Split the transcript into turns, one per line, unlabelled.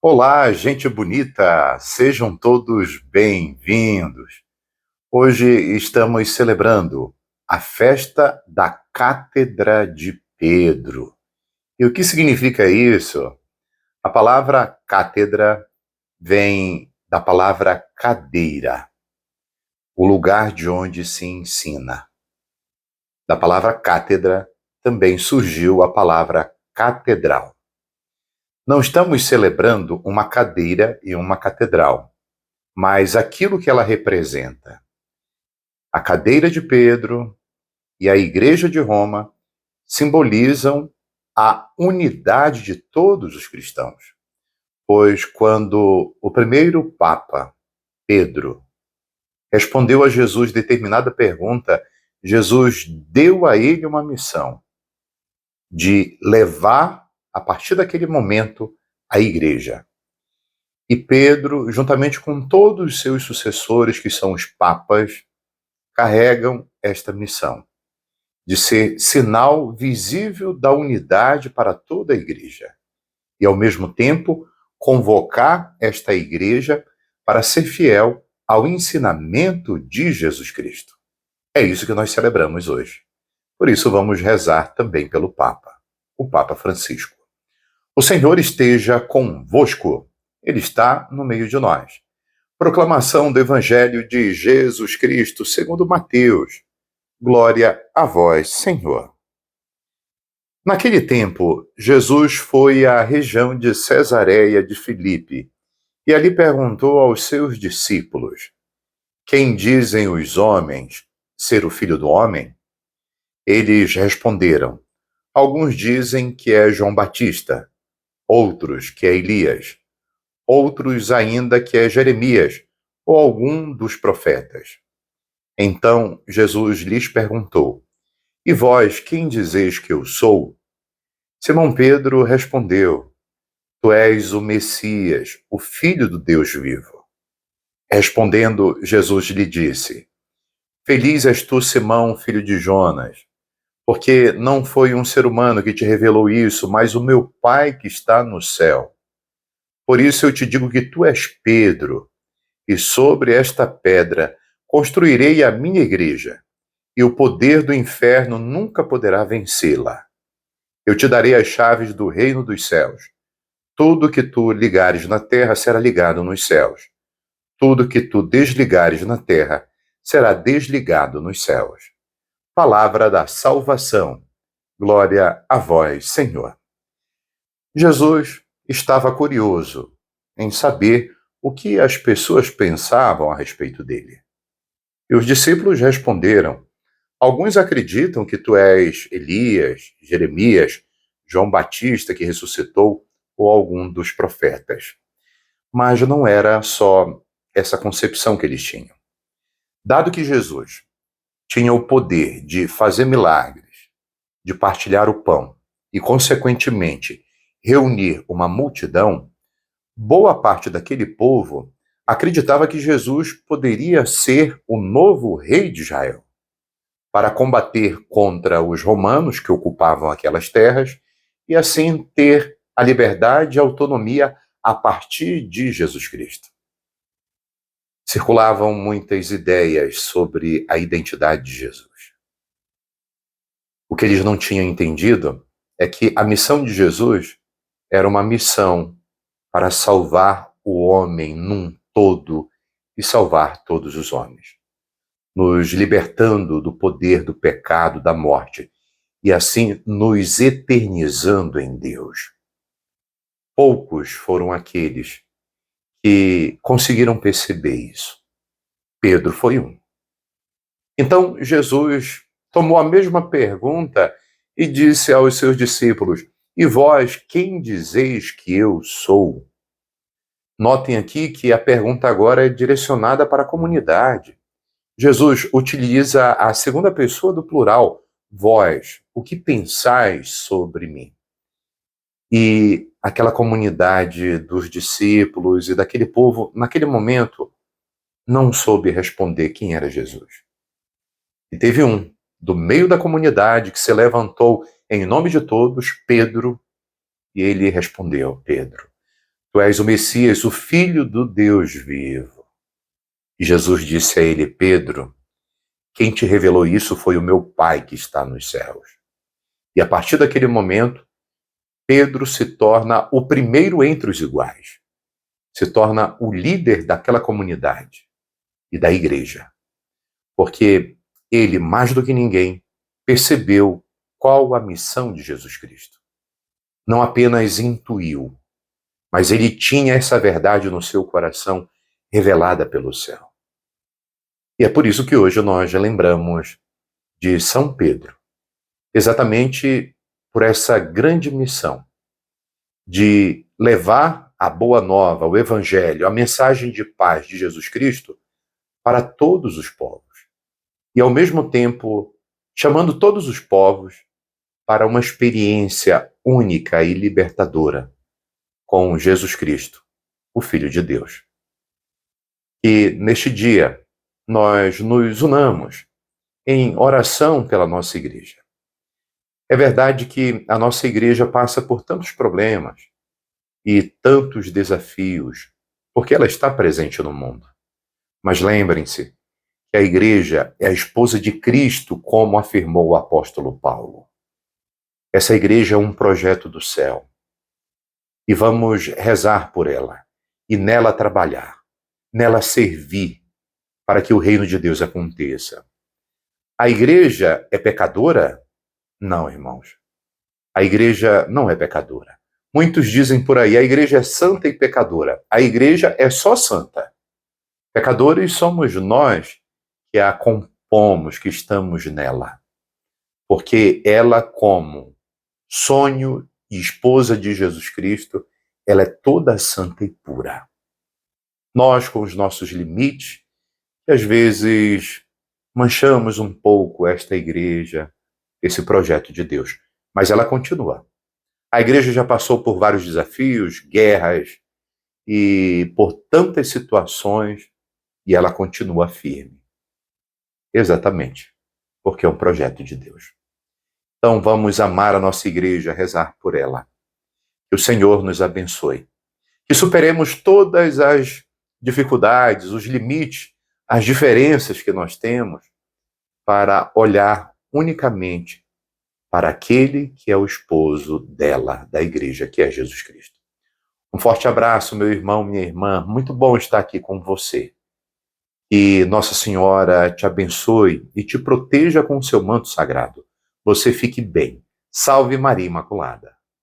Olá, gente bonita! Sejam todos bem-vindos. Hoje estamos celebrando a festa da Cátedra de Pedro. E o que significa isso? A palavra cátedra vem da palavra cadeira, o lugar de onde se ensina. Da palavra cátedra também surgiu a palavra catedral. Não estamos celebrando uma cadeira e uma catedral, mas aquilo que ela representa. A cadeira de Pedro e a igreja de Roma simbolizam a unidade de todos os cristãos, pois quando o primeiro Papa, Pedro, respondeu a Jesus determinada pergunta, Jesus deu a ele uma missão de levar, a partir daquele momento, a igreja. E Pedro, juntamente com todos os seus sucessores, que são os papas, carregam esta missão de ser sinal visível da unidade para toda a igreja e, ao mesmo tempo, convocar esta igreja para ser fiel ao ensinamento de Jesus Cristo. É isso que nós celebramos hoje. Por isso vamos rezar também pelo Papa, o Papa Francisco. O Senhor esteja convosco. Ele está no meio de nós. Proclamação do Evangelho de Jesus Cristo segundo Mateus. Glória a vós, Senhor. Naquele tempo, Jesus foi à região de Cesareia de Filipe e ali perguntou aos seus discípulos: Quem dizem os homens ser o Filho do Homem? Eles responderam: Alguns dizem que é João Batista, outros que é Elias, outros ainda que é Jeremias ou algum dos profetas. Então Jesus lhes perguntou: E vós, quem dizeis que eu sou? Simão Pedro respondeu: Tu és o Messias, o Filho do Deus vivo. Respondendo, Jesus lhe disse: Feliz és tu, Simão, filho de Jonas, porque não foi um ser humano que te revelou isso, mas o meu Pai que está no céu. Por isso eu te digo que tu és Pedro, e sobre esta pedra construirei a minha igreja, e o poder do inferno nunca poderá vencê-la. Eu te darei as chaves do reino dos céus. Tudo que tu ligares na terra será ligado nos céus. Tudo que tu desligares na terra será desligado nos céus. Palavra da salvação. Glória a vós, Senhor. Jesus estava curioso em saber o que as pessoas pensavam a respeito dele. E os discípulos responderam: Alguns acreditam que tu és Elias, Jeremias, João Batista que ressuscitou ou algum dos profetas. Mas não era só essa concepção que eles tinham. Dado que Jesus tinha o poder de fazer milagres, de partilhar o pão e, consequentemente, reunir uma multidão, boa parte daquele povo acreditava que Jesus poderia ser o novo rei de Israel, para combater contra os romanos que ocupavam aquelas terras e assim ter a liberdade e a autonomia a partir de Jesus Cristo. Circulavam muitas ideias sobre a identidade de Jesus. O que eles não tinham entendido é que a missão de Jesus era uma missão para salvar o homem num todo e salvar todos os homens, nos libertando do poder do pecado, da morte, e assim nos eternizando em Deus. Poucos foram aqueles que conseguiram perceber isso. Pedro foi um. Então Jesus tomou a mesma pergunta e disse aos seus discípulos: E vós, quem dizeis que eu sou? Notem aqui que a pergunta agora é direcionada para a comunidade. Jesus utiliza a segunda pessoa do plural, vós, o que pensais sobre mim? E aquela comunidade dos discípulos e daquele povo, naquele momento, não soube responder quem era Jesus. E teve um, do meio da comunidade, que se levantou em nome de todos, Pedro, e ele respondeu: Pedro, Tu és o Messias, o Filho do Deus vivo. E Jesus disse a ele: Pedro, quem te revelou isso foi o meu Pai que está nos céus. E a partir daquele momento, Pedro se torna o primeiro entre os iguais. Se torna o líder daquela comunidade e da igreja. Porque ele, mais do que ninguém, percebeu qual a missão de Jesus Cristo. Não apenas intuiu, mas ele tinha essa verdade no seu coração revelada pelo céu. E é por isso que hoje nós lembramos de São Pedro, exatamente por essa grande missão de levar a boa nova, o evangelho, a mensagem de paz de Jesus Cristo para todos os povos. E ao mesmo tempo chamando todos os povos para uma experiência única e libertadora com Jesus Cristo, o Filho de Deus. E neste dia nós nos unamos em oração pela nossa igreja. É verdade que a nossa igreja passa por tantos problemas e tantos desafios, porque ela está presente no mundo. Mas lembrem-se que a igreja é a esposa de Cristo, como afirmou o apóstolo Paulo. Essa igreja é um projeto do céu. E vamos rezar por ela, e nela trabalhar, nela servir, para que o reino de Deus aconteça. A igreja é pecadora? Não, irmãos. A igreja não é pecadora. Muitos dizem por aí, a igreja é santa e pecadora. A igreja é só santa. Pecadores somos nós que a compomos, que estamos nela. Porque ela, como sonho e esposa de Jesus Cristo, ela é toda santa e pura. Nós, com os nossos limites, que às vezes manchamos um pouco esta igreja, esse projeto de Deus. Mas ela continua. A igreja já passou por vários desafios, guerras e por tantas situações, e ela continua firme. Exatamente, porque é um projeto de Deus. Então vamos amar a nossa igreja, rezar por ela. Que o Senhor nos abençoe. Que superemos todas as dificuldades, os limites, as diferenças que nós temos para olhar unicamente para aquele que é o esposo dela, da igreja, que é Jesus Cristo. Um forte abraço, meu irmão, minha irmã. Muito bom estar aqui com você. E Nossa Senhora te abençoe e te proteja com o seu manto sagrado. Você fique bem. Salve Maria Imaculada.